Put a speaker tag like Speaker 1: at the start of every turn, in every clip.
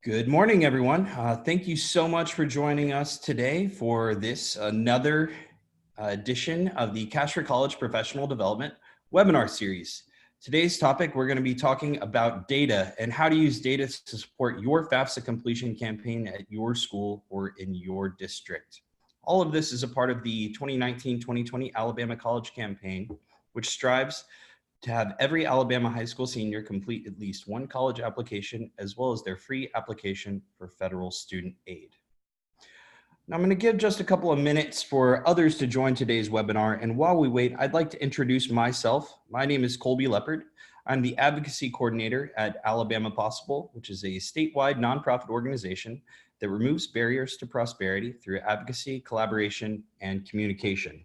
Speaker 1: Good morning, everyone. Thank you so much for joining us today for this another edition of the Cash for College Professional Development webinar series. Today's topic, we're going to be talking about data and how to use data to support your FAFSA completion campaign at your school or in your district. All of this is a part of the 2019-2020 Alabama College Campaign, which strives to have every Alabama high school senior complete at least one college application, as well as their free application for federal student aid. Now I'm going to give just a couple of minutes for others to join today's webinar. And while we wait, I'd like to introduce myself. My name is Colby Leppard. I'm the advocacy coordinator at Alabama Possible, which is a statewide nonprofit organization that removes barriers to prosperity through advocacy, collaboration, and communication.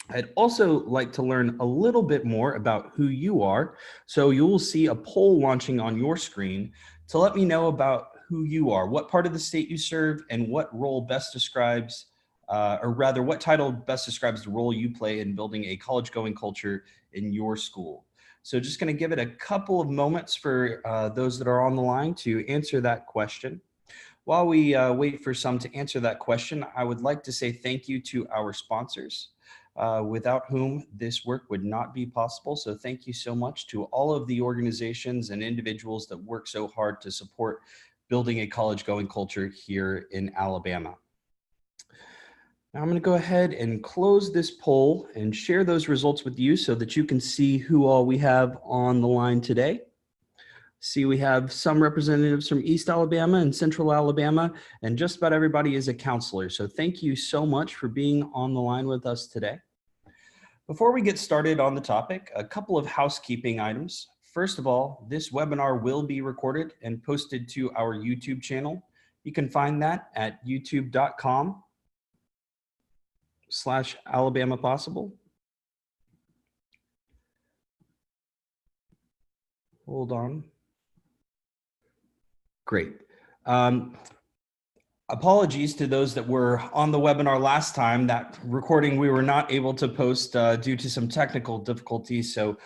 Speaker 1: I'd also like to learn a little bit more about who you are. So you will see a poll launching on your screen to let me know about who you are, what part of the state you serve, and what role best describes, or rather what title best describes the role you play in building a college-going culture in your school. So just going to give it a couple of moments for those that are on the line to answer that question. While we wait for some to answer that question, I would like to say thank you to our sponsors, without whom this work would not be possible. So thank you so much to all of the organizations and individuals that work so hard to support building a college-going culture here in Alabama. Now I'm going to go ahead and close this poll and share those results with you so that you can see who all we have on the line today. See, we have some representatives from East Alabama and Central Alabama, and just about everybody is a counselor. So thank you so much for being on the line with us today. Before we get started on the topic, a couple of housekeeping items. First of all, this webinar will be recorded and posted to our YouTube channel. You can find that at youtube.com/Alabama Possible. Hold on. Great. Apologies to those that were on the webinar last time. That recording we were not able to post due to some technical difficulties. So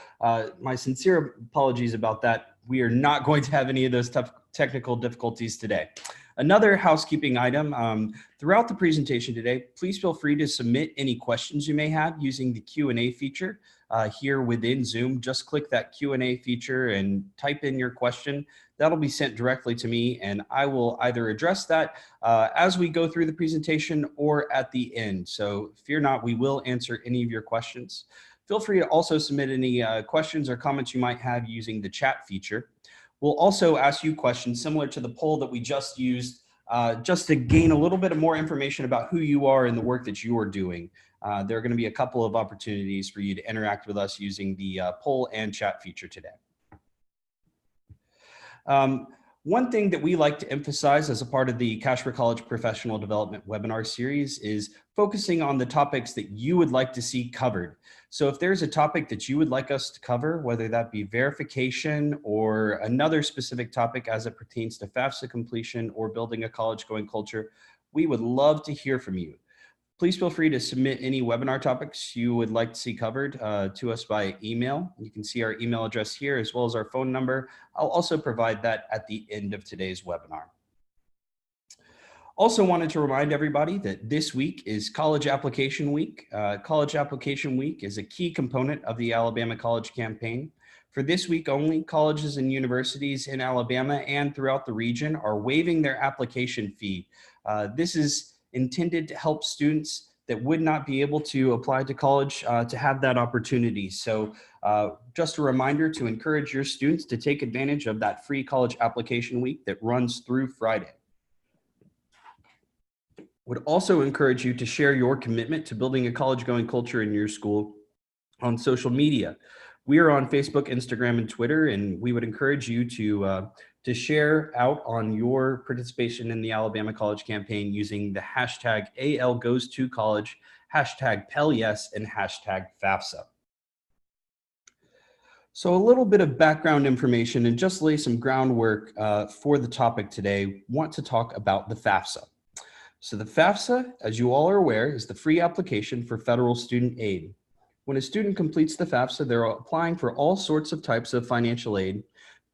Speaker 1: my sincere apologies about that. We are not going to have any of those tough technical difficulties today. Another housekeeping item, throughout the presentation today, please feel free to submit any questions you may have using the Q&A feature here within Zoom. Just click that Q&A feature and type in your question. That'll be sent directly to me, and I will either address that as we go through the presentation or at the end. So fear not, we will answer any of your questions. Feel free to also submit any questions or comments you might have using the chat feature. We'll also ask you questions similar to the poll that we just used, just to gain a little bit of more information about who you are and the work that you are doing. There are going to be a couple of opportunities for you to interact with us using the poll and chat feature today. One thing that we like to emphasize as a part of the Cash for College Professional Development webinar series is focusing on the topics that you would like to see covered. So if there's a topic that you would like us to cover, whether that be verification or another specific topic as it pertains to FAFSA completion or building a college-going culture, we would love to hear from you. Please feel free to submit any webinar topics you would like to see covered to us by email. You can see our email address here as well as our phone number. I'll also provide that at the end of today's webinar. Also wanted to remind everybody that this week is College Application Week. College Application Week is a key component of the Alabama College Campaign. For this week only, colleges and universities in Alabama and throughout the region are waiving their application fee. This is intended to help students that would not be able to apply to college to have that opportunity. So just a reminder to encourage your students to take advantage of that free college application week that runs through Friday. Would also encourage you to share your commitment to building a college-going culture in your school on social media. We are on Facebook, Instagram, and Twitter, and we would encourage you to share out on your participation in the Alabama College Campaign using the hashtag ALGoesToCollege, hashtag PellYes, and hashtag FAFSA. So a little bit of background information and just lay some groundwork for the topic today. Want to talk about the FAFSA. So the FAFSA, as you all are aware, is the free application for federal student aid. When a student completes the FAFSA, they're applying for all sorts of types of financial aid,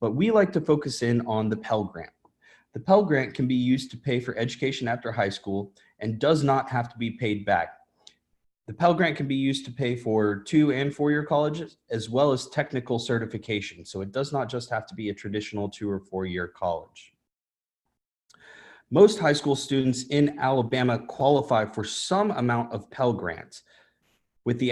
Speaker 1: but we like to focus in on the Pell Grant. The Pell Grant can be used to pay for education after high school and does not have to be paid back. The Pell Grant can be used to pay for 2- and 4-year colleges, as well as technical certification. So it does not just have to be a traditional 2- or 4-year college. Most high school students in Alabama qualify for some amount of Pell Grant, with the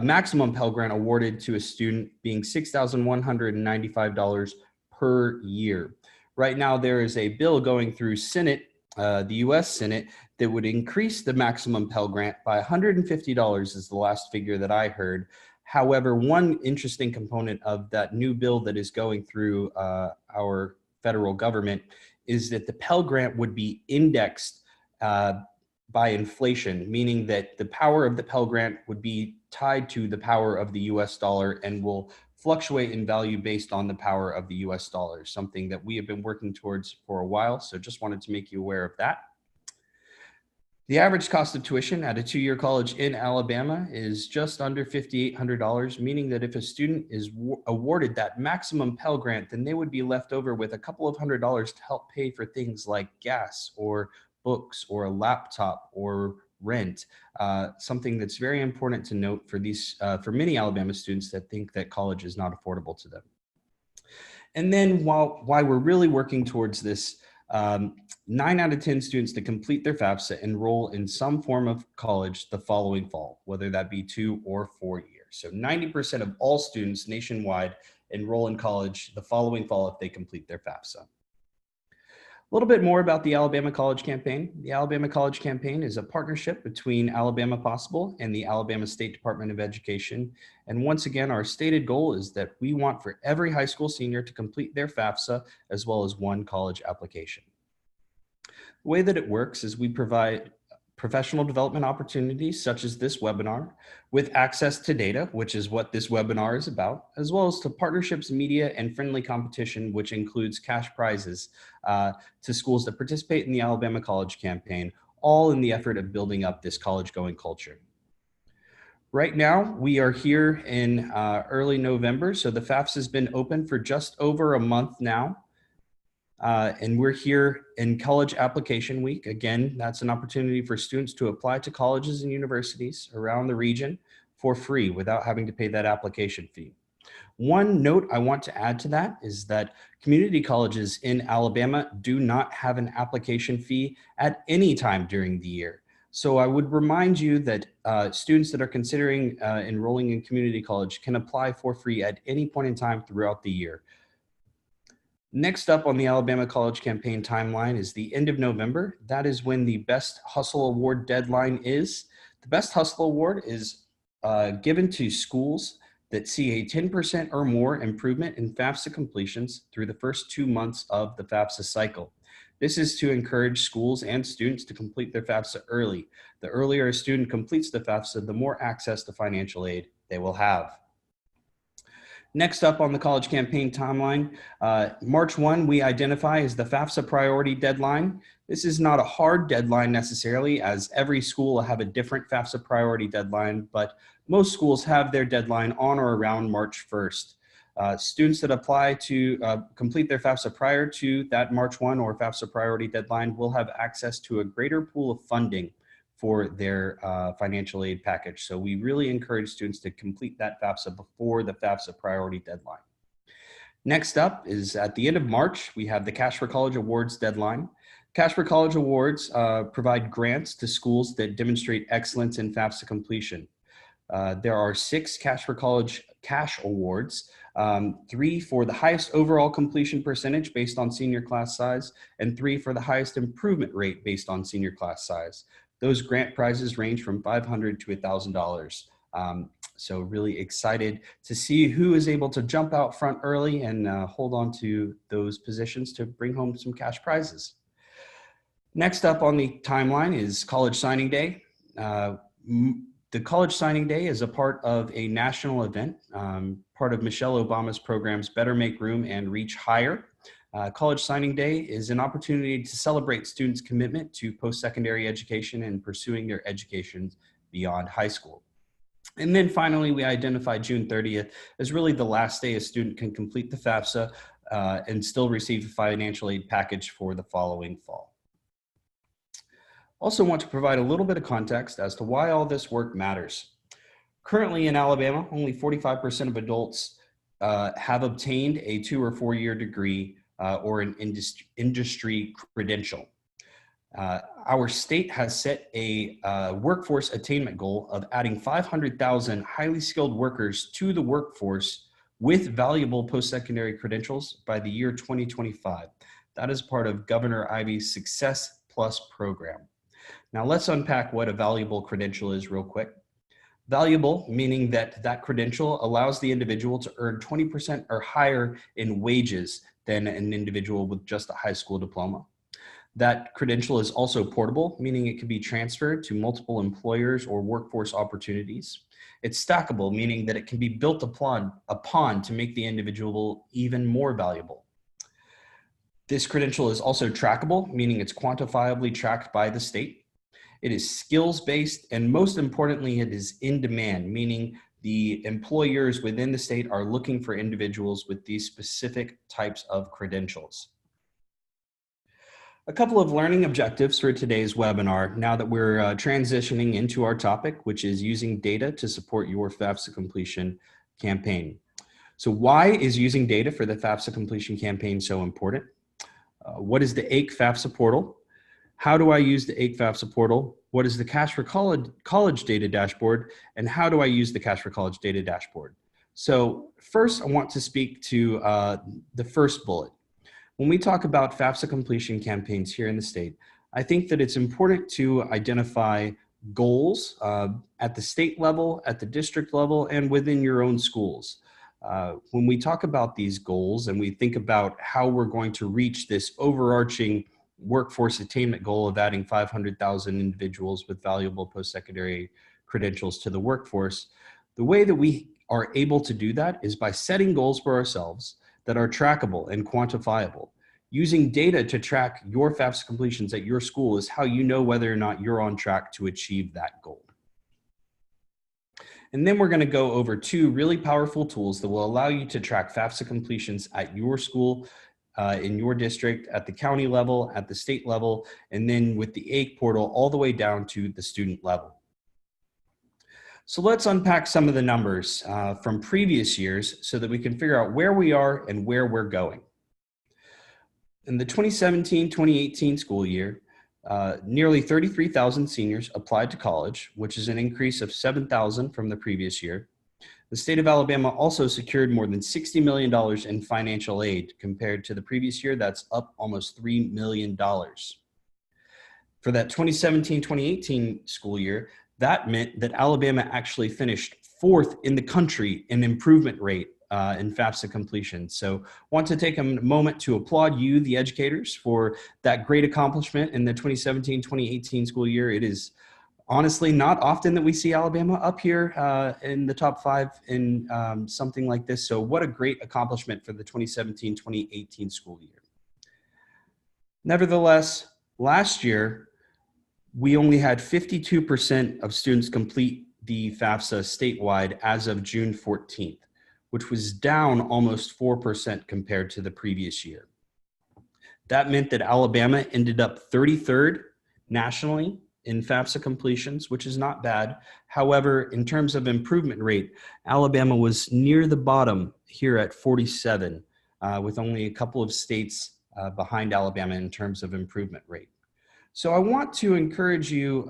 Speaker 1: maximum Pell Grant awarded to a student being $6,195 per year. Right now, there is a bill going through Senate, the US Senate, that would increase the maximum Pell Grant by $150 is the last figure that I heard. However, one interesting component of that new bill that is going through our federal government is that the Pell Grant would be indexed by inflation, meaning that the power of the Pell Grant would be tied to the power of the US dollar and will fluctuate in value based on the power of the US dollar, something that we have been working towards for a while. So just wanted to make you aware of that. The average cost of tuition at a 2-year college in Alabama is just under $5,800, meaning that if a student is awarded that maximum Pell Grant, then they would be left over with a couple of $100s to help pay for things like gas or books or a laptop or rent, something that's very important to note for for many Alabama students that think that college is not affordable to them. And then while we're really working towards this, 9 out of 10 students that complete their FAFSA enroll in some form of college the following fall, whether that be 2 or 4 years. So 90% of all students nationwide enroll in college the following fall if they complete their FAFSA. A little bit more about the Alabama College Campaign. The Alabama College Campaign is a partnership between Alabama Possible and the Alabama State Department of Education. And once again, our stated goal is that we want for every high school senior to complete their FAFSA as well as one college application. The way that it works is we provide professional development opportunities such as this webinar with access to data, which is what this webinar is about, as well as to partnerships, media, and friendly competition, which includes cash prizes to schools that participate in the Alabama College Campaign, all in the effort of building up this college-going culture. Right now, we are here in early November, so the FAFSA has been open for just over a month now. And we're here in College Application Week. Again, that's an opportunity for students to apply to colleges and universities around the region for free without having to pay that application fee. One note I want to add to that is that community colleges in Alabama do not have an application fee at any time during the year. So I would remind you that students that are considering enrolling in community college can apply for free at any point in time throughout the year. Next up on the Alabama College Campaign timeline is the end of November. That is when the Best Hustle Award deadline is. The Best Hustle Award is given to schools that see a 10% or more improvement in FAFSA completions through the first 2 months of the FAFSA cycle. This is to encourage schools and students to complete their FAFSA early. The earlier a student completes the FAFSA, the more access to financial aid they will have. Next up on the college campaign timeline, March 1, we identify as the FAFSA priority deadline. This is not a hard deadline necessarily, as every school will have a different FAFSA priority deadline, but most schools have their deadline on or around March 1st. Students that apply to complete their FAFSA prior to that March 1 or FAFSA priority deadline will have access to a greater pool of funding for their financial aid package. So we really encourage students to complete that FAFSA before the FAFSA priority deadline. Next up is at the end of March, we have the Cash for College Awards deadline. Cash for College Awards provide grants to schools that demonstrate excellence in FAFSA completion. There are 6 Cash for College cash awards, 3 for the highest overall completion percentage based on senior class size, and 3 for the highest improvement rate based on senior class size. Those grant prizes range from $500 to $1,000. So really excited to see who is able to jump out front early and hold on to those positions to bring home some cash prizes. Next up on the timeline is College Signing Day. The College Signing Day is a part of a national event, part of Michelle Obama's programs Better Make Room and Reach Higher. College Signing Day is an opportunity to celebrate students' commitment to post-secondary education and pursuing their education beyond high school. And then finally, we identified June 30th as really the last day a student can complete the FAFSA and still receive a financial aid package for the following fall. Also want to provide a little bit of context as to why all this work matters. Currently in Alabama, only 45% of adults have obtained a 2 or 4 year degree or an industry credential. Our state has set a workforce attainment goal of adding 500,000 highly skilled workers to the workforce with valuable post-secondary credentials by the year 2025. That is part of Governor Ivey's Success Plus program. Now let's unpack what a valuable credential is real quick. Valuable, meaning that that credential allows the individual to earn 20% or higher in wages than an individual with just a high school diploma. That credential is also portable, meaning it can be transferred to multiple employers or workforce opportunities. It's stackable, meaning that it can be built upon to make the individual even more valuable. This credential is also trackable, meaning it's quantifiably tracked by the state. It is skills-based, and most importantly, it is in demand, meaning the employers within the state are looking for individuals with these specific types of credentials. A couple of learning objectives for today's webinar, now that we're transitioning into our topic, which is using data to support your FAFSA completion campaign. So why is using data for the FAFSA completion campaign so important? What is the AIC FAFSA portal? How do I use the AIC FAFSA portal? What is the Cash for College data dashboard? And how do I use the Cash for College data dashboard? So first, I want to speak to the first bullet. When we talk about FAFSA completion campaigns here in the state, I think that it's important to identify goals at the state level, at the district level, and within your own schools. When we talk about these goals and we think about how we're going to reach this overarching workforce attainment goal of adding 500,000 individuals with valuable post-secondary credentials to the workforce, the way that we are able to do that is by setting goals for ourselves that are trackable and quantifiable. Using data to track your FAFSA completions at your school is how you know whether or not you're on track to achieve that goal. And then we're going to go over two really powerful tools that will allow you to track FAFSA completions at your school, in your district, at the county level, at the state level, and then with the AIC portal all the way down to the student level. So let's unpack some of the numbers from previous years so that we can figure out where we are and where we're going. In the 2017-2018 school year, nearly 33,000 seniors applied to college, which is an increase of 7,000 from the previous year. The state of Alabama also secured more than $60 million in financial aid. Compared to the previous year, that's up almost $3 million. For that 2017-2018 school year, that meant that Alabama actually finished 4th in the country in improvement rate in FAFSA completion. So want to take a moment to applaud you, the educators, for that great accomplishment in the 2017-2018 school year. It is honestly not often that we see Alabama up here in the top 5 in something like this. So what a great accomplishment for the 2017-2018 school year. Nevertheless, last year, we only had 52% of students complete the FAFSA statewide as of June 14th, which was down almost 4% compared to the previous year. That meant that Alabama ended up 33rd nationally in FAFSA completions, which is not bad. However, in terms of improvement rate, Alabama was near the bottom here at 47, with only a couple of states behind Alabama in terms of improvement rate. So I want to encourage you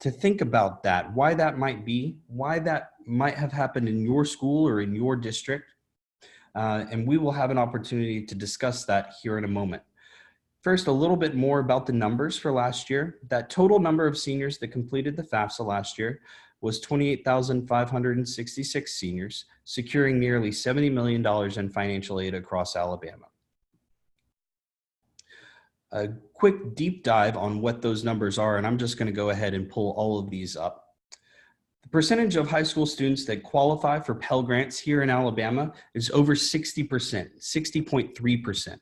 Speaker 1: to think about that, why that might be, why that might have happened in your school or in your district. And we will have an opportunity to discuss that here in a moment. First, a little bit more about the numbers for last year. That total number of seniors that completed the FAFSA last year was 28,566 seniors, securing nearly $70 million in financial aid across Alabama. A quick deep dive on what those numbers are, and I'm just going to go ahead and pull all of these up. The percentage of high school students that qualify for Pell Grants here in Alabama is over 60%, 60.3%.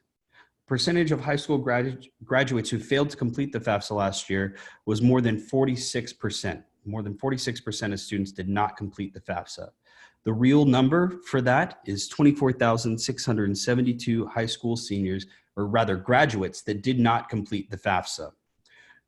Speaker 1: Percentage of high school graduates who failed to complete the FAFSA last year was more than 46%. More than 46% of students did not complete the FAFSA. The real number for that is 24,672 high school seniors, or rather graduates, that did not complete the FAFSA.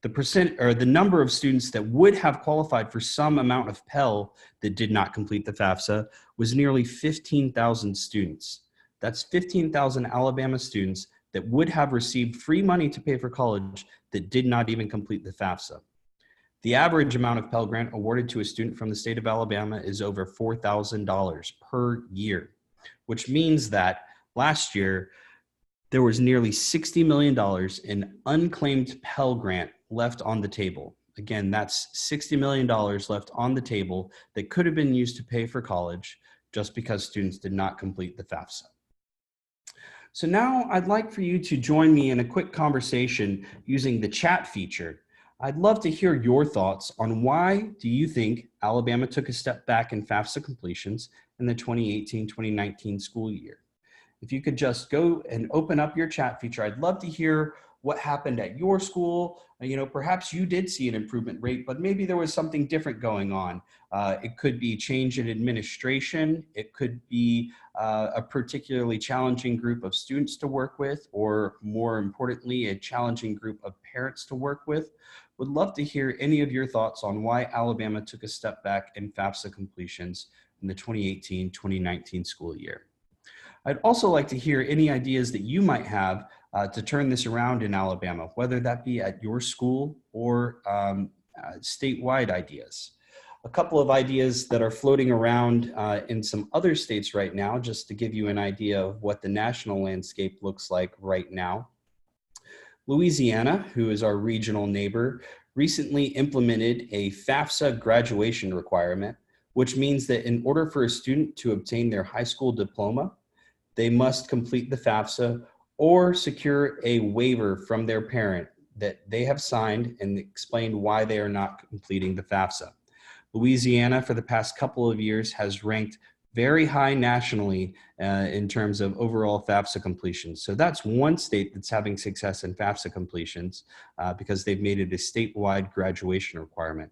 Speaker 1: The number of students that would have qualified for some amount of Pell that did not complete the FAFSA was nearly 15,000 students. That's 15,000 Alabama students that would have received free money to pay for college that did not even complete the FAFSA. The average amount of Pell Grant awarded to a student from the state of Alabama is over $4,000 per year, which means that last year there was nearly $60 million in unclaimed Pell Grant left on the table. Again, that's $60 million left on the table that could have been used to pay for college just because students did not complete the FAFSA. So now I'd like for you to join me in a quick conversation using the chat feature. I'd love to hear your thoughts on why do you think Alabama took a step back in FAFSA completions in the 2018-2019 school year. If you could just go and open up your chat feature, I'd love to hear what happened at your school. Perhaps you did see an improvement rate, but maybe there was something different going on. It could be change in administration. It could be a particularly challenging group of students to work with, or more importantly, a challenging group of parents to work with. Would love to hear any of your thoughts on why Alabama took a step back in FAFSA completions in the 2018-2019 school year. I'd also like to hear any ideas that you might have to turn this around in Alabama, whether that be at your school or statewide ideas. A couple of ideas that are floating around in some other states right now, just to give you an idea of what the national landscape looks like right now. Louisiana, who is our regional neighbor, recently implemented a FAFSA graduation requirement, which means that in order for a student to obtain their high school diploma, they must complete the FAFSA or secure a waiver from their parent that they have signed and explained why they are not completing the FAFSA. Louisiana, for the past couple of years, has ranked very high nationally in terms of overall FAFSA completions. So that's one state that's having success in FAFSA completions because they've made it a statewide graduation requirement.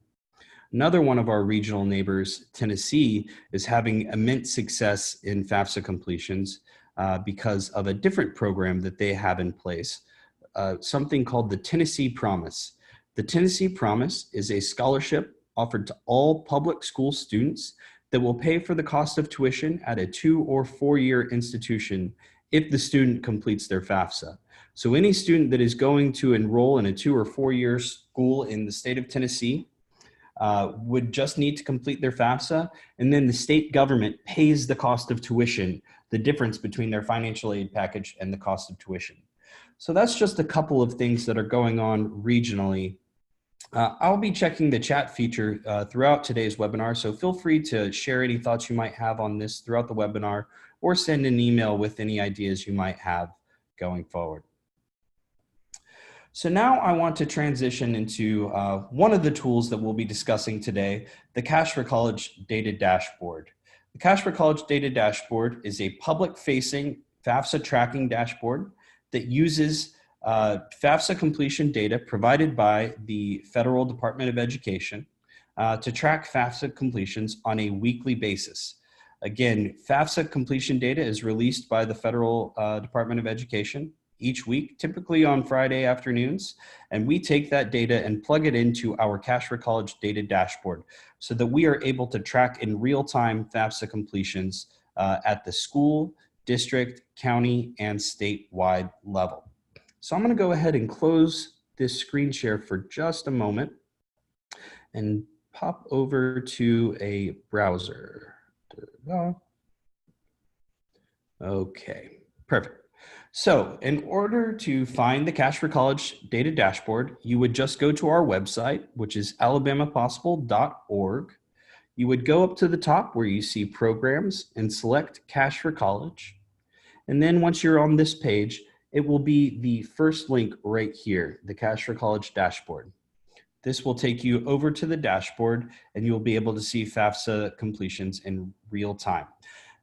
Speaker 1: Another one of our regional neighbors, Tennessee, is having immense success in FAFSA completions because of a different program that they have in place, something called the Tennessee Promise. The Tennessee Promise is a scholarship offered to all public school students that will pay for the cost of tuition at a 2- or 4-year institution if the student completes their FAFSA. So any student that is going to enroll in a 2- or 4-year school in the state of Tennessee would just need to complete their FAFSA, and then the state government pays the cost of tuition, the difference between their financial aid package and the cost of tuition. So that's just a couple of things that are going on regionally. I'll be checking the chat feature throughout today's webinar, so feel free to share any thoughts you might have on this throughout the webinar, or send an email with any ideas you might have going forward. So now I want to transition into one of the tools that we'll be discussing today, the Cash for College Data Dashboard. The Cash for College Data Dashboard is a public-facing FAFSA tracking dashboard that uses FAFSA completion data provided by the Federal Department of Education to track FAFSA completions on a weekly basis. Again, FAFSA completion data is released by the Federal Department of Education each week, typically on Friday afternoons, and we take that data and plug it into our Cash for College Data Dashboard so that we are able to track in real time FAFSA completions at the school, district, county, and statewide level. So I'm going to go ahead and close this screen share for just a moment and pop over to a browser. Okay, perfect. So in order to find the Cash for College Data Dashboard, you would just go to our website, which is alabamapossible.org. You would go up to the top where you see programs and select Cash for College. And then once you're on this page, it will be the first link right here, the Cash for College Dashboard. This will take you over to the dashboard and you'll be able to see FAFSA completions in real time.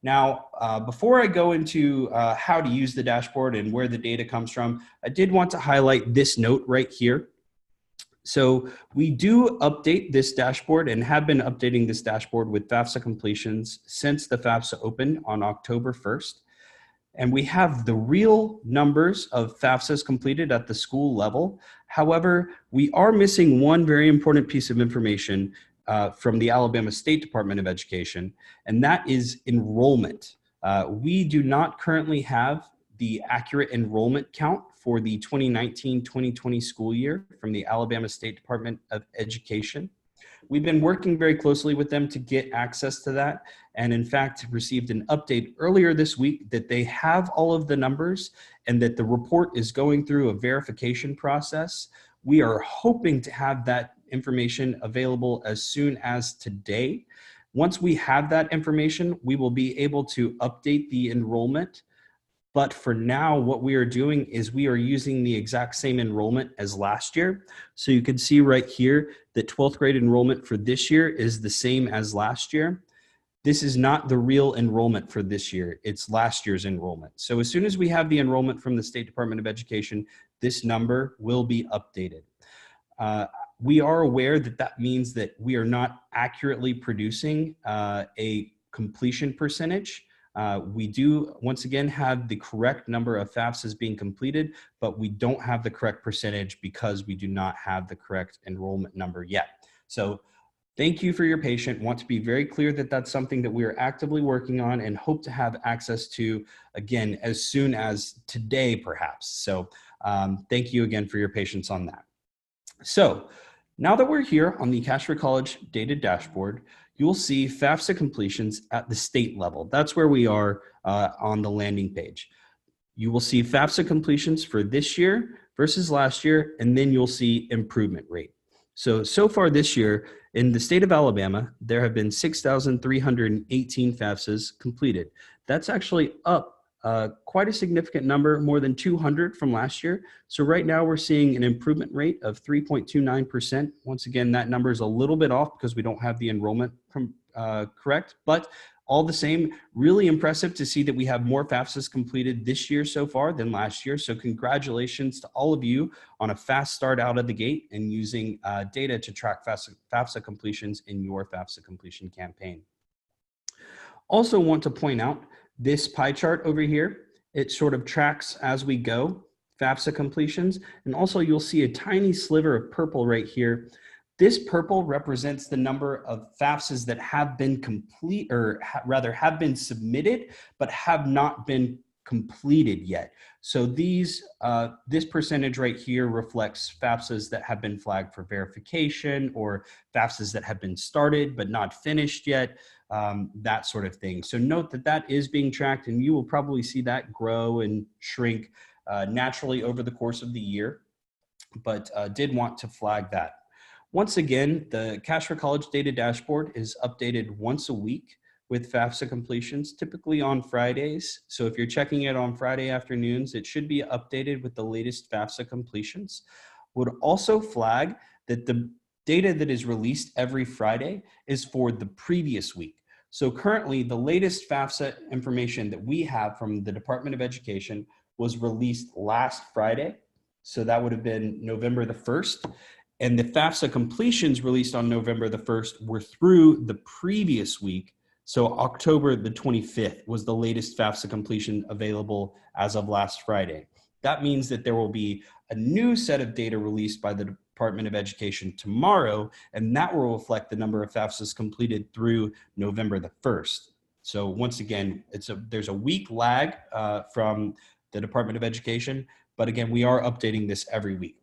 Speaker 1: Now, before I go into how to use the dashboard and where the data comes from, I did want to highlight this note right here. So we do update this dashboard and have been updating this dashboard with FAFSA completions since the FAFSA opened on October 1st. And we have the real numbers of FAFSAs completed at the school level. However, we are missing one very important piece of information from the Alabama State Department of Education, and that is enrollment. We do not currently have the accurate enrollment count for the 2019-2020 school year from the Alabama State Department of Education. We've been working very closely with them to get access to that, and in fact received an update earlier this week that they have all of the numbers and that the report is going through a verification process. We are hoping to have that information available as soon as today. Once we have that information, we will be able to update the enrollment. But for now, what we are doing is we are using the exact same enrollment as last year. So you can see right here that 12th grade enrollment for this year is the same as last year. This is not the real enrollment for this year. It's last year's enrollment. So as soon as we have the enrollment from the State Department of Education, this number will be updated. We are aware that that means that we are not accurately producing a completion percentage. We do, once again, have the correct number of FAFSAs being completed, but we don't have the correct percentage because we do not have the correct enrollment number yet. So thank you for your patience. Want to be very clear that that's something that we are actively working on and hope to have access to, again, as soon as today, perhaps. So thank you again for your patience on that. So now that we're here on the Cash for College data dashboard, you'll see FAFSA completions at the state level. That's where we are on the landing page. You will see FAFSA completions for this year versus last year, and then you'll see improvement rate. So far this year, in the state of Alabama, there have been 6,318 FAFSAs completed. That's actually up quite a significant number, more than 200 from last year. So right now we're seeing an improvement rate of 3.29%. Once again, that number is a little bit off because we don't have the enrollment correct, but all the same, really impressive to see that we have more FAFSAs completed this year so far than last year. So congratulations to all of you on a fast start out of the gate and using data to track FAFSA completions in your FAFSA completion campaign. Also want to point out this pie chart over here. It sort of tracks as we go FAFSA completions. And also you'll see a tiny sliver of purple right here. This purple represents the number of FAFSAs that have been complete, or rather have been submitted, but have not been completed yet. So these, this percentage right here reflects FAFSAs that have been flagged for verification, or FAFSAs that have been started but not finished yet, that sort of thing. So note that that is being tracked, and you will probably see that grow and shrink naturally over the course of the year, but did want to flag that. Once again, the Cash for College data dashboard is updated once a week with FAFSA completions, typically on Fridays. So if you're checking it on Friday afternoons, it should be updated with the latest FAFSA completions. Would also flag that the data that is released every Friday is for the previous week. So currently, the latest FAFSA information that we have from the Department of Education was released last Friday. So that would have been November the 1st. And the FAFSA completions released on November the 1st were through the previous week. So October the 25th was the latest FAFSA completion available as of last Friday. That means that there will be a new set of data released by the Department of Education tomorrow, and that will reflect the number of FAFSAs completed through November the 1st. So once again, there's a week lag from the Department of Education, but again, we are updating this every week.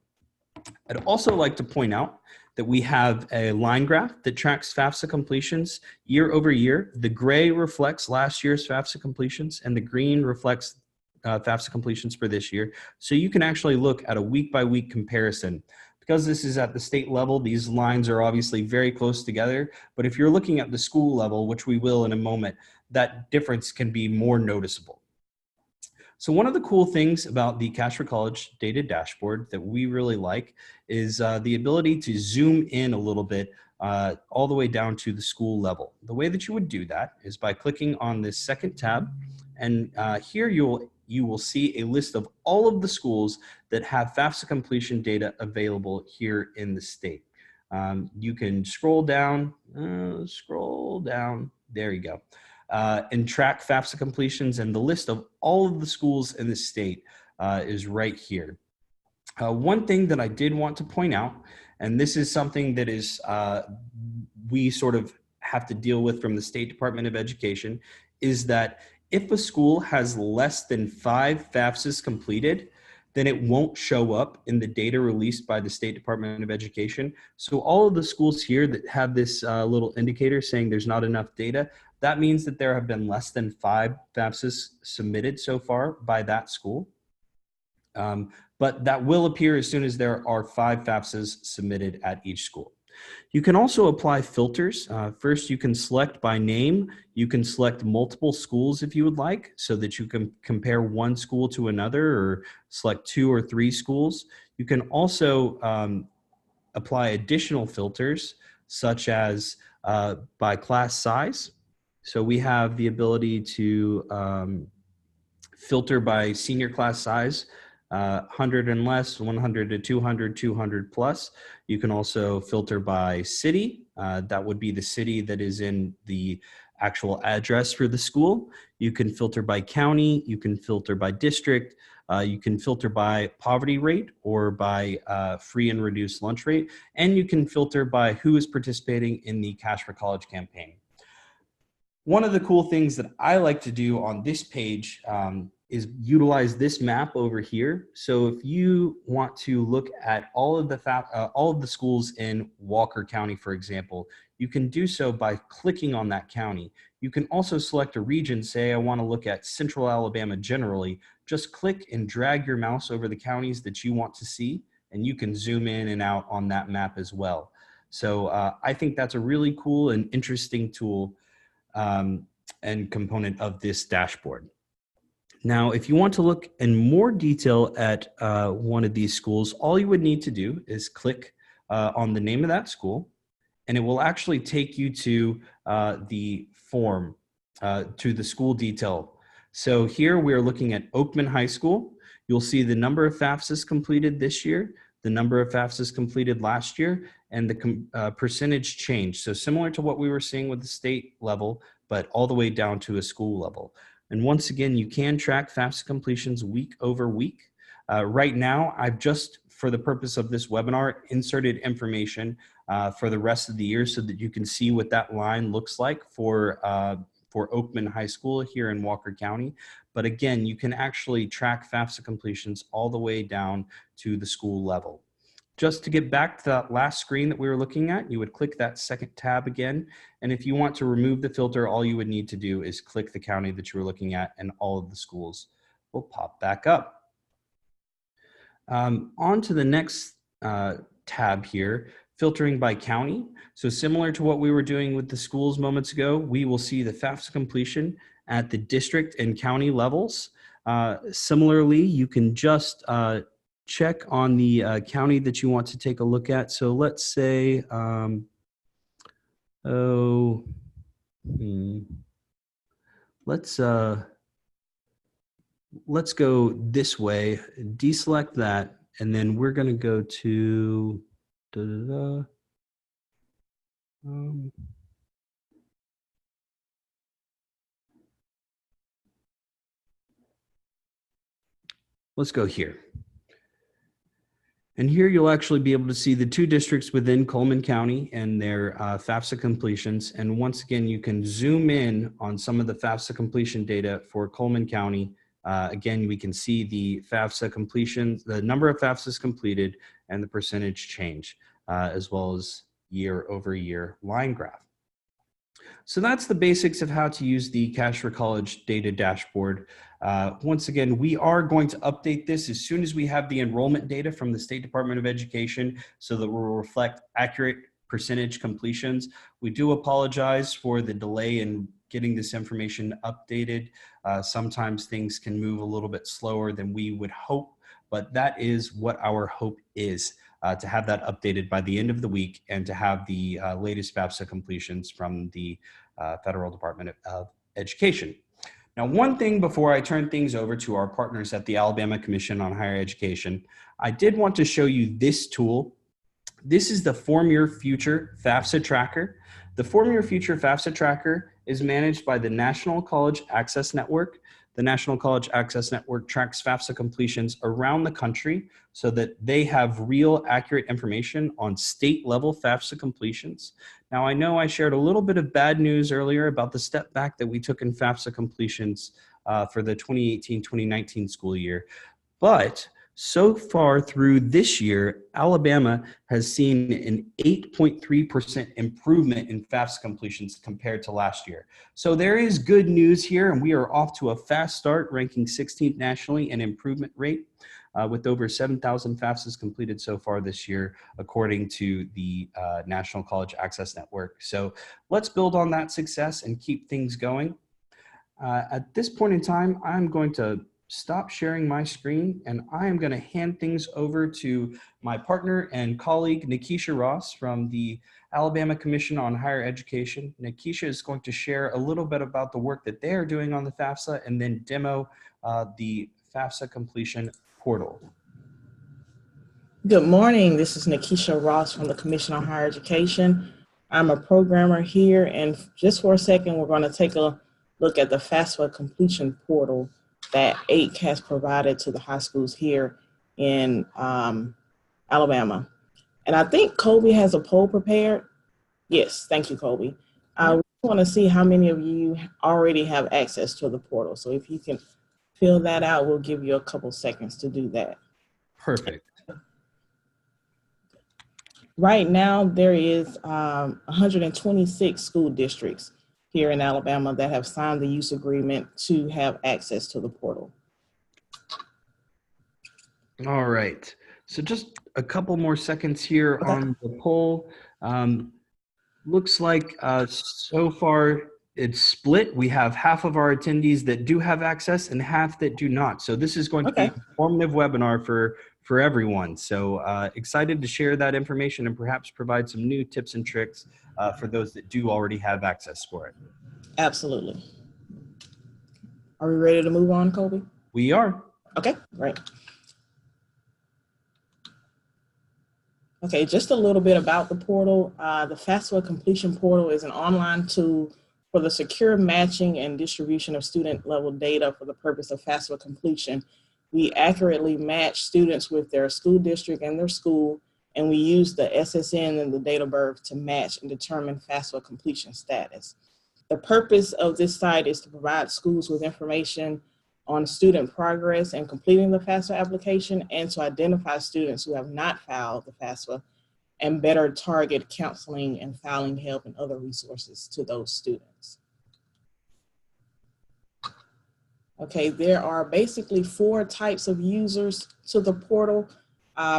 Speaker 1: I'd also like to point out that we have a line graph that tracks FAFSA completions year over year. The gray reflects last year's FAFSA completions, and the green reflects FAFSA completions for this year. So you can actually look at a week-by-week comparison. Because this is at the state level, these lines are obviously very close together. But if you're looking at the school level, which we will in a moment, that difference can be more noticeable. So one of the cool things about the Cash for College data dashboard that we really like is the ability to zoom in a little bit all the way down to the school level. The way that you would do that is by clicking on this second tab, and here you'll you will see a list of all of the schools that have FAFSA completion data available here in the state. You can scroll down, there you go, and track FAFSA completions, and the list of all of the schools in the state is right here. One thing that I did want to point out, and this is something that is we sort of have to deal with from the State Department of Education, is that if a school has less than 5 FAFSAs completed, then it won't show up in the data released by the State Department of Education. So all of the schools here that have this little indicator saying there's not enough data, that means that there have been less than 5 FAFSAs submitted so far by that school. But that will appear as soon as there are 5 FAFSAs submitted at each school. You can also apply filters. First, you can select by name. You can select multiple schools if you would like, so that you can compare one school to another, or select 2 or 3 schools. You can also apply additional filters, such as by class size. So we have the ability to filter by senior class size. 100 and less, 100 to 200, 200 plus. You can also filter by city. That would be the city that is in the actual address for the school. You can filter by county. You can filter by district. You can filter by poverty rate or by free and reduced lunch rate. And you can filter by who is participating in the Cash for College campaign. One of the cool things that I like to do on this page is utilize this map over here. So if you want to look at all of the schools in Walker County, for example, you can do so by clicking on that county. You can also select a region. Say I want to look at Central Alabama generally. Just click and drag your mouse over the counties that you want to see, and you can zoom in and out on that map as well. So I think that's a really cool and interesting tool and component of this dashboard. Now, if you want to look in more detail at one of these schools, all you would need to do is click on the name of that school, and it will actually take you to the form, to the school detail. So here we're looking at Oakman High School. You'll see the number of FAFSAs completed this year, the number of FAFSAs completed last year, and the percentage change. So similar to what we were seeing with the state level, but all the way down to a school level. And once again, you can track FAFSA completions week over week. Right now, I've just, for the purpose of this webinar, inserted information for the rest of the year so that you can see what that line looks like for Oakman High School here in Walker County. But again, you can actually track FAFSA completions all the way down to the school level. Just to get back to that last screen that we were looking at, you would click that second tab again. And if you want to remove the filter, all you would need to do is click the county that you were looking at, and all of the schools will pop back up. On to the next tab here, filtering by county. So similar to what we were doing with the schools moments ago, we will see the FAFSA completion at the district and county levels. Similarly, you can just check on the county that you want to take a look at. So let's say, let's go this way, deselect that, and then we're going to go to let's go here. And here you'll actually be able to see the 2 districts within Coleman County and their FAFSA completions. And once again, you can zoom in on some of the FAFSA completion data for Coleman County. Again, we can see the FAFSA completions, the number of FAFSAs completed, and the percentage change, as well as year over year line graph. So that's the basics of how to use the Cash for College data dashboard. Once again, we are going to update this as soon as we have the enrollment data from the State Department of Education so that we'll reflect accurate percentage completions. We do apologize for the delay in getting this information updated. Sometimes things can move a little bit slower than we would hope, but that is what our hope is, to have that updated by the end of the week and to have the latest FAFSA completions from the Federal Department of Education. Now, one thing before I turn things over to our partners at the Alabama Commission on Higher Education, I did want to show you this tool. This is the Form Your Future FAFSA Tracker. The Form Your Future FAFSA Tracker is managed by the National College Access Network. The National College Access Network tracks FAFSA completions around the country so that they have real accurate information on state level FAFSA completions. Now, I know I shared a little bit of bad news earlier about the step back that we took in FAFSA completions for the 2018-2019 school year, but so far through this year, Alabama has seen an 8.3% improvement in FAFSA completions compared to last year. So there is good news here, and we are off to a fast start, ranking 16th nationally in improvement rate, with over 7,000 FAFSAs completed so far this year, according to the National College Access Network. So let's build on that success and keep things going. At this point in time, I'm going to stop sharing my screen, and I am going to hand things over to my partner and colleague, Nikesha Ross from the Alabama Commission on Higher Education. Nikesha is going to share a little bit about the work that they are doing on the FAFSA and then demo the FAFSA completion portal.
Speaker 2: Good morning. This is Nikesha Ross from the Commission on Higher Education. I'm a programmer here, and just for a second, we're going to take a look at the FAFSA completion portal that AIC has provided to the high schools here in Alabama. And I think Colby has a poll prepared. Yes, thank you, Colby. I want to see how many of you already have access to the portal. So if you can fill that out, we'll give you a couple seconds to do that.
Speaker 1: Perfect.
Speaker 2: Right now, there is 126 school districts here in Alabama that have signed the use agreement to have access to the portal.
Speaker 1: All right. So just a couple more seconds here on the poll. Looks like so far it's split. We have half of our attendees that do have access and half that do not. So this is going to be an informative webinar for everyone. So excited to share that information and perhaps provide some new tips and tricks for those that do already have access for it.
Speaker 2: Absolutely. Are we ready to move on, Colby?
Speaker 1: We are.
Speaker 2: Okay, great. Okay, just a little bit about the portal. The FAFSA Completion Portal is an online tool for the secure matching and distribution of student level data for the purpose of FAFSA completion. We accurately match students with their school district and their school, and we use the SSN and the date of birth to match and determine FAFSA completion status. The purpose of this site is to provide schools with information on student progress and completing the FAFSA application, and to identify students who have not filed the FAFSA and better target counseling and filing help and other resources to those students. Okay, there are basically 4 types of users to the portal.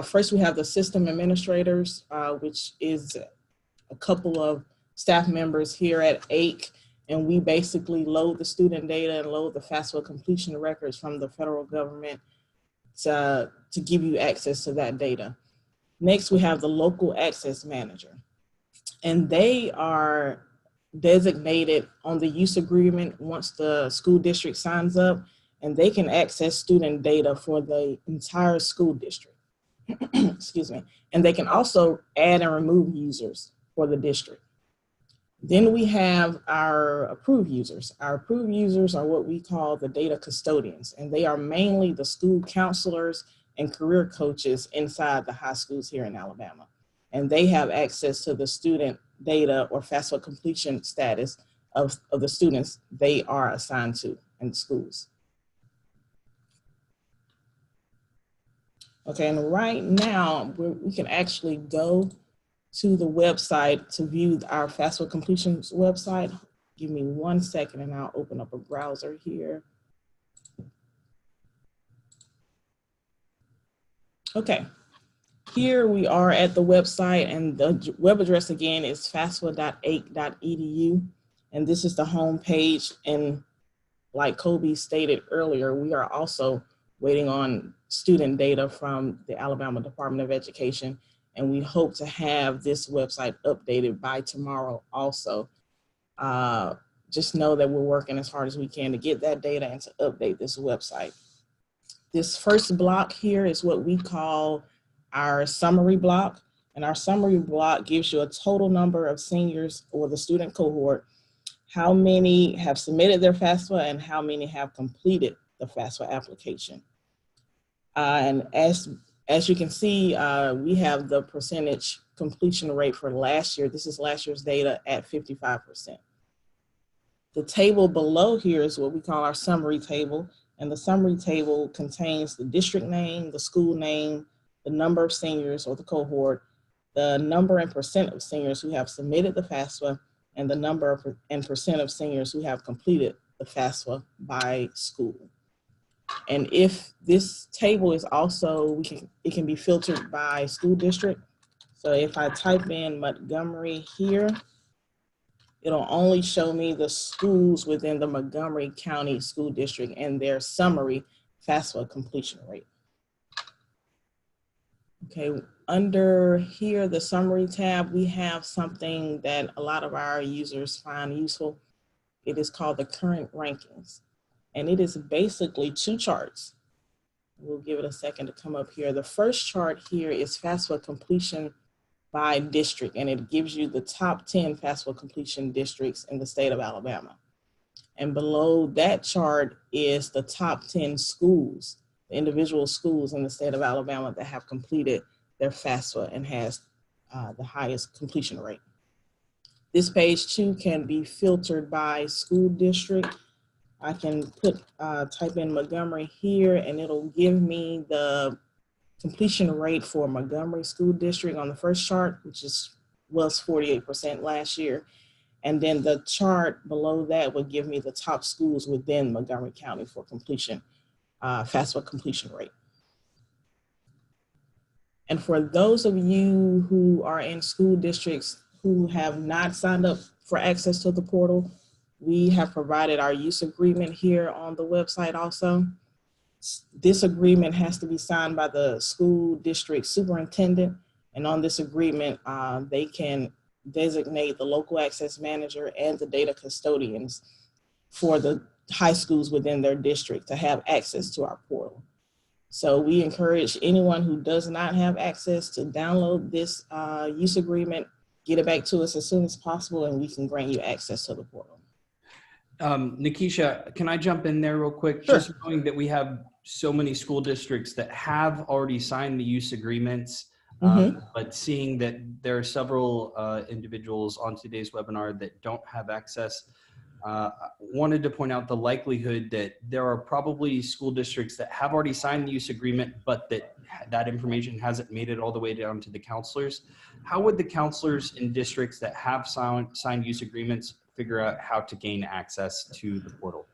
Speaker 2: First, we have the system administrators, which is a couple of staff members here at AIC, and we basically load the student data and load the FAFSA completion records from the federal government to give you access to that data. Next, we have the local access manager, and they are designated on the use agreement once the school district signs up, and they can access student data for the entire school district. Excuse me. And they can also add and remove users for the district. Then we have our approved users. Our approved users are what we call the data custodians, and they are mainly the school counselors and career coaches inside the high schools here in Alabama. And they have access to the student data or FAFSA completion status of the students they are assigned to in schools. Okay, and right now we can actually go to the website to view our FAFSA completions website. Give me 1 second and I'll open up a browser here. Okay. Here we are at the website, and the web address again is fafsa.aic.edu, and this is the home page. And like Colby stated earlier, we are also waiting on student data from the Alabama Department of Education, and we hope to have this website updated by tomorrow also. just know that we're working as hard as we can to get that data and to update this website. This first block here is what we call our summary block. And our summary block gives you a total number of seniors or the student cohort, how many have submitted their FAFSA and how many have completed the FAFSA application. And as you can see, we have the percentage completion rate for last year. This is last year's data at 55%. The table below here is what we call our summary table. And the summary table contains the district name, the school name, the number of seniors or the cohort, the number and percent of seniors who have submitted the FAFSA, and the number and percent of seniors who have completed the FAFSA by school. And if this table is also, it can be filtered by school district. So if I type in Montgomery here, it'll only show me the schools within the Montgomery County School District and their summary FAFSA completion rate. Okay, under here, the summary tab, we have something that a lot of our users find useful. It is called the current rankings. And it is basically two charts. We'll give it a second to come up here. The first chart here is FAFSA completion by district, and it gives you the top 10 FAFSA completion districts in the state of Alabama. And below that chart is the top 10 schools, the individual schools in the state of Alabama that have completed their FAFSA and has the highest completion rate. This page too can be filtered by school district. I can type in Montgomery here and it'll give me the completion rate for Montgomery School District on the first chart, which was 48% last year. And then the chart below that would give me the top schools within Montgomery County for completion, FAFSA completion rate. And for those of you who are in school districts who have not signed up for access to the portal, we have provided our use agreement here on the website also. This agreement has to be signed by the school district superintendent. And on this agreement, they can designate the local access manager and the data custodians for the high schools within their district to have access to our portal. So we encourage anyone who does not have access to download this use agreement, get it back to us as soon as possible, and we can grant you access to the portal.
Speaker 1: Nikesha, can I jump in there real quick?
Speaker 2: Sure.
Speaker 1: Just knowing that we have so many school districts that have already signed the use agreements, but seeing that there are several individuals on today's webinar that don't have access, wanted to point out the likelihood that there are probably school districts that have already signed the use agreement, but that information hasn't made it all the way down to the counselors. How would the counselors in districts that have signed use agreements figure out how to gain access to the portal?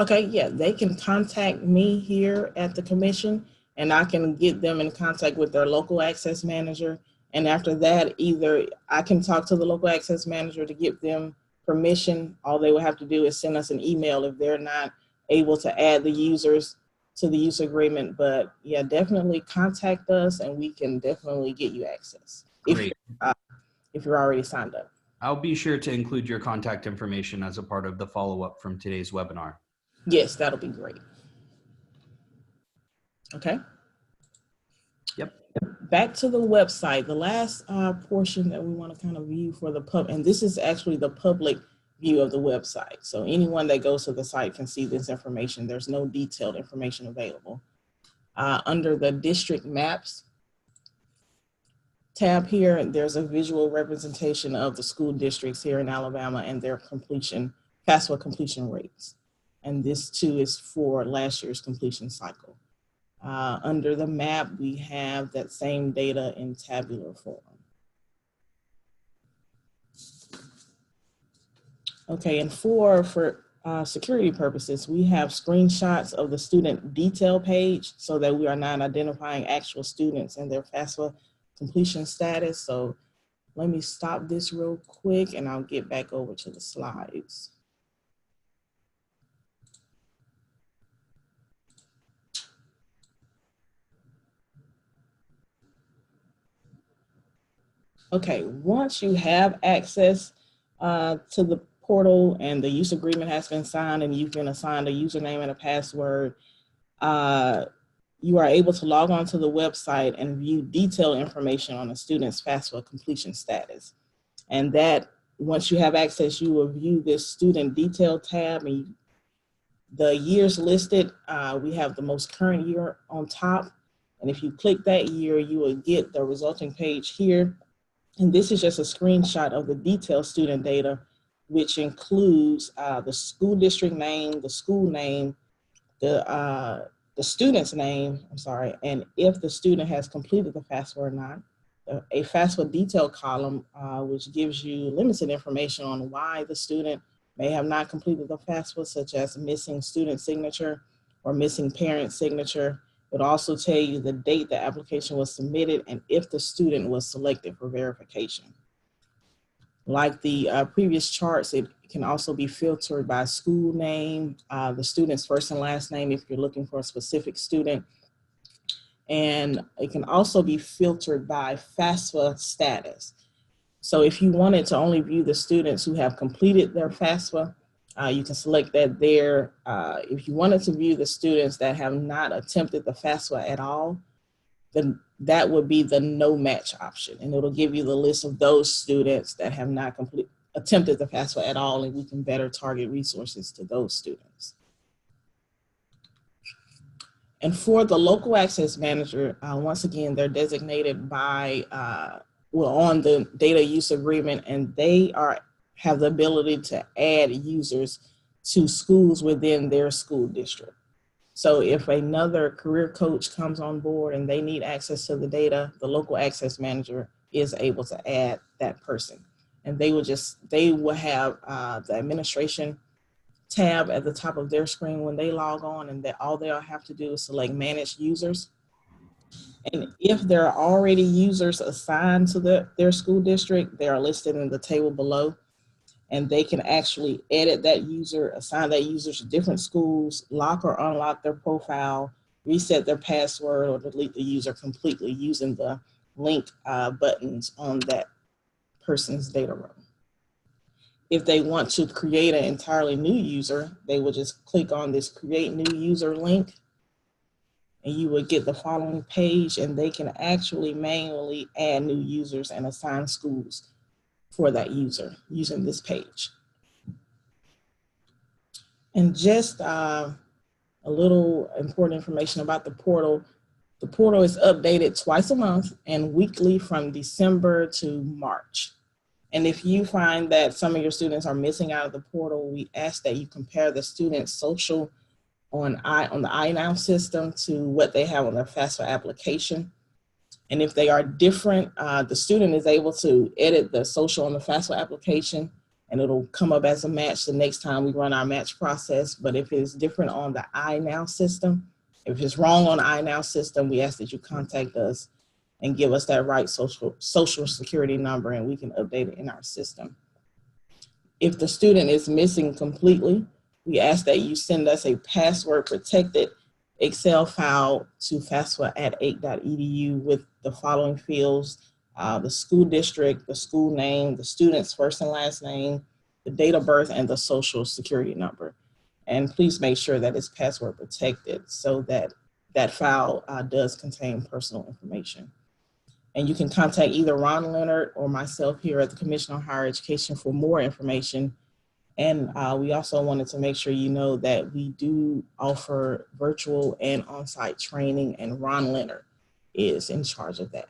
Speaker 2: Okay, yeah, they can contact me here at the commission and I can get them in contact with their local access manager. And after that, either I can talk to the local access manager to give them permission. All they would have to do is send us an email if they're not able to add the users to the use agreement. But yeah, definitely contact us and we can definitely get you access if you're already signed up.
Speaker 1: I'll be sure to include your contact information as a part of the follow-up from today's webinar.
Speaker 2: Yes, that'll be great. Okay.
Speaker 1: Yep.
Speaker 2: Back to the website, the last portion that we want to kind of view for the and this is actually the public view of the website. So anyone that goes to the site can see this information. There's no detailed information available. Under the district maps tab here, there's a visual representation of the school districts here in Alabama and their FAFSA completion rates. And this too is for last year's completion cycle. Under the map, we have that same data in tabular form. Okay, and for security purposes, we have screenshots of the student detail page so that we are not identifying actual students and their FAFSA completion status. So let me stop this real quick and I'll get back over to the slides. Okay, once you have access to the portal and the use agreement has been signed and you've been assigned a username and a password, you are able to log on to the website and view detailed information on the student's FAFSA completion status. And that, once you have access, you will view this student detail tab, and the years listed, we have the most current year on top. And if you click that year, you will get the resulting page here. And this is just a screenshot of the detailed student data, which includes the school district name, the school name, the student's name, I'm sorry, and if the student has completed the FAFSA or not, a FAFSA detail column, which gives you limited information on why the student may have not completed the FAFSA, such as missing student signature or missing parent signature. It will also tell you the date the application was submitted and if the student was selected for verification. Like the previous charts, it can also be filtered by school name, the student's first and last name if you're looking for a specific student. And it can also be filtered by FAFSA status. So if you wanted to only view the students who have completed their FAFSA, you can select that there. If you wanted to view the students that have not attempted the FAFSA at all, then that would be the no match option. And it'll give you the list of those students that have not attempted the FAFSA at all, and we can better target resources to those students. And for the local access manager, once again, they're designated by, on the data use agreement, and they have the ability to add users to schools within their school district. So if another career coach comes on board and they need access to the data, the local access manager is able to add that person. And they will have the administration tab at the top of their screen when they log on, and that all they'll have to do is select manage users. And if there are already users assigned to their school district, they are listed in the table below. And they can actually edit that user, assign that user to different schools, lock or unlock their profile, reset their password, or delete the user completely using the link buttons on that person's data row. If they want to create an entirely new user, they will just click on this create new user link, and you will get the following page, and they can actually manually add new users and assign schools for that user using this page. And just a little important information about the portal. The portal is updated twice a month and weekly from December to March. And if you find that some of your students are missing out of the portal, we ask that you compare the student's social on the iNow system to what they have on their FAFSA application. And if they are different, the student is able to edit the social on the FAFSA application, and it'll come up as a match the next time we run our match process. But if it's different on the iNow system, if it's wrong on the iNow system, we ask that you contact us and give us that right social security number, and we can update it in our system. If the student is missing completely, we ask that you send us a password protected Excel file to FAFSA@ake.edu with the following fields: the school district, the school name, the student's first and last name, the date of birth, and the social security number. And please make sure that it's password protected so that that file does contain personal information. And you can contact either Ron Leonard or myself here at the Commission on Higher Education for more information. And we also wanted to make sure you know that we do offer virtual and on-site training, and Ron Leonard is in charge of that.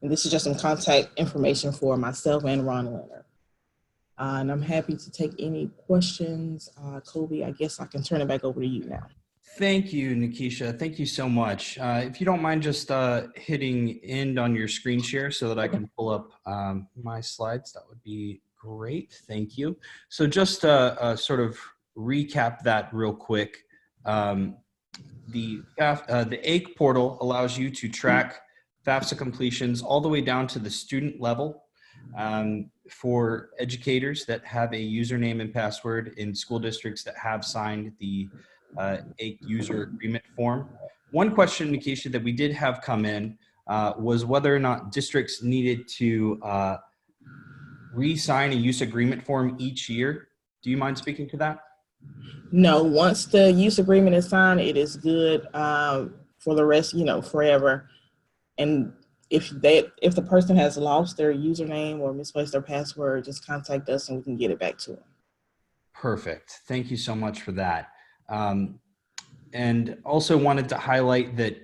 Speaker 2: And this is just some contact information for myself and Ron Leonard. And I'm happy to take any questions. Colby, I guess I can turn it back over to you now.
Speaker 1: Thank you, Nikesha. Thank you so much. If you don't mind just hitting end on your screen share so that I can pull up my slides, that would be great. Thank you. So just sort of recap that real quick. The AIC portal allows you to track FAFSA completions all the way down to the student level for educators that have a username and password in school districts that have signed the AIC user agreement form. One question, Nikesha, that we did have come in was whether or not districts needed to re-sign a use agreement form each year. Do you mind speaking to that?
Speaker 2: No, once the use agreement is signed, it is good for the rest, forever. And if the person has lost their username or misplaced their password, just contact us and we can get it back to them.
Speaker 1: Perfect. Thank you so much for that. And also wanted to highlight that,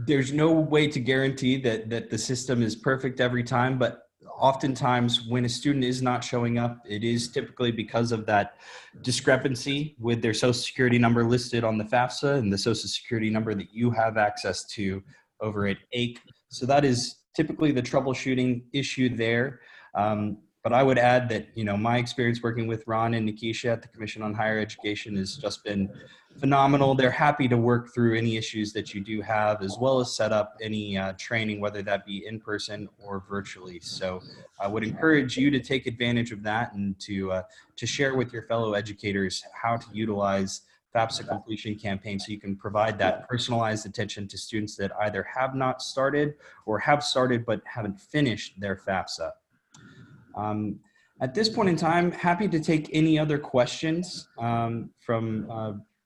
Speaker 1: there's no way to guarantee that the system is perfect every time, but oftentimes when a student is not showing up, it is typically because of that discrepancy with their social security number listed on the FAFSA and the social security number that you have access to over at AIC. So that is typically the troubleshooting issue there. But I would add that, my experience working with Ron and Nikesha at the Commission on Higher Education has just been phenomenal. They're happy to work through any issues that you do have, as well as set up any training, whether that be in person or virtually. So I would encourage you to take advantage of that and to share with your fellow educators how to utilize FAFSA completion campaign so you can provide that personalized attention to students that either have not started or have started but haven't finished their FAFSA. At this point in time, happy to take any other questions from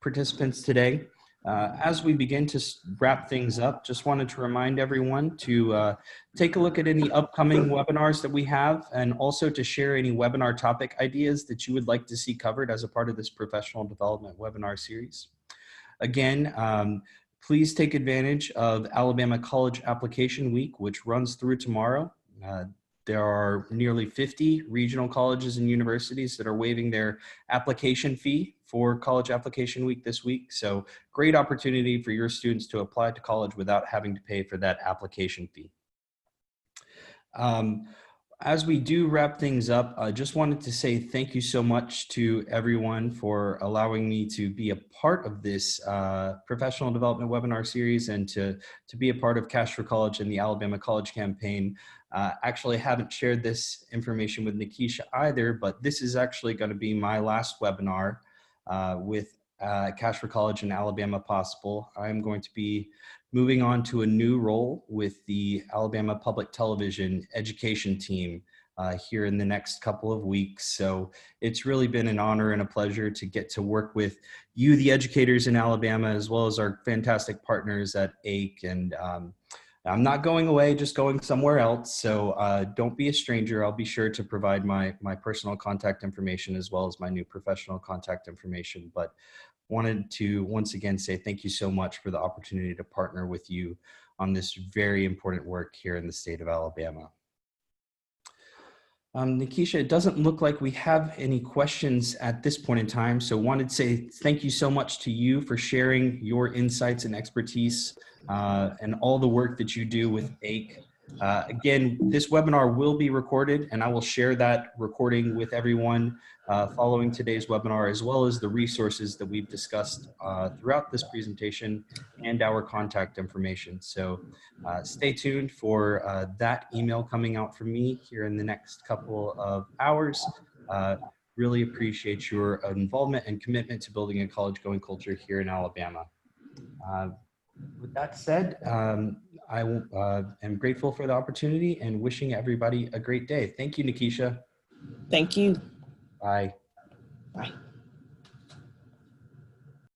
Speaker 1: participants today. As we begin to wrap things up, just wanted to remind everyone to take a look at any upcoming webinars that we have, and also to share any webinar topic ideas that you would like to see covered as a part of this professional development webinar series. Again, please take advantage of Alabama College Application Week, which runs through tomorrow. There are nearly 50 regional colleges and universities that are waiving their application fee for College Application Week this week. So great opportunity for your students to apply to college without having to pay for that application fee. As we do wrap things up, I just wanted to say thank you so much to everyone for allowing me to be a part of this professional development webinar series and to be a part of Cash for College and the Alabama College Campaign. Actually, I haven't shared this information with Nikesha either, but this is actually going to be my last webinar with Cash for College and Alabama Possible. I'm going to be moving on to a new role with the Alabama Public Television education team here in the next couple of weeks. So it's really been an honor and a pleasure to get to work with you, the educators in Alabama, as well as our fantastic partners at AIC. And I'm not going away, just going somewhere else. So don't be a stranger. I'll be sure to provide my personal contact information as well as my new professional contact information. But wanted to once again say thank you so much for the opportunity to partner with you on this very important work here in the state of Alabama. Nikesha, it doesn't look like we have any questions at this point in time, so wanted to say thank you so much to you for sharing your insights and expertise and all the work that you do with AIC. Again, this webinar will be recorded, and I will share that recording with everyone following today's webinar, as well as the resources that we've discussed throughout this presentation and our contact information. So stay tuned for that email coming out from me here in the next couple of hours. Really appreciate your involvement and commitment to building a college-going culture here in Alabama. With that said, I am grateful for the opportunity and wishing everybody a great day. Thank you, Nikesha.
Speaker 2: Thank you.
Speaker 1: Bye.
Speaker 2: Bye.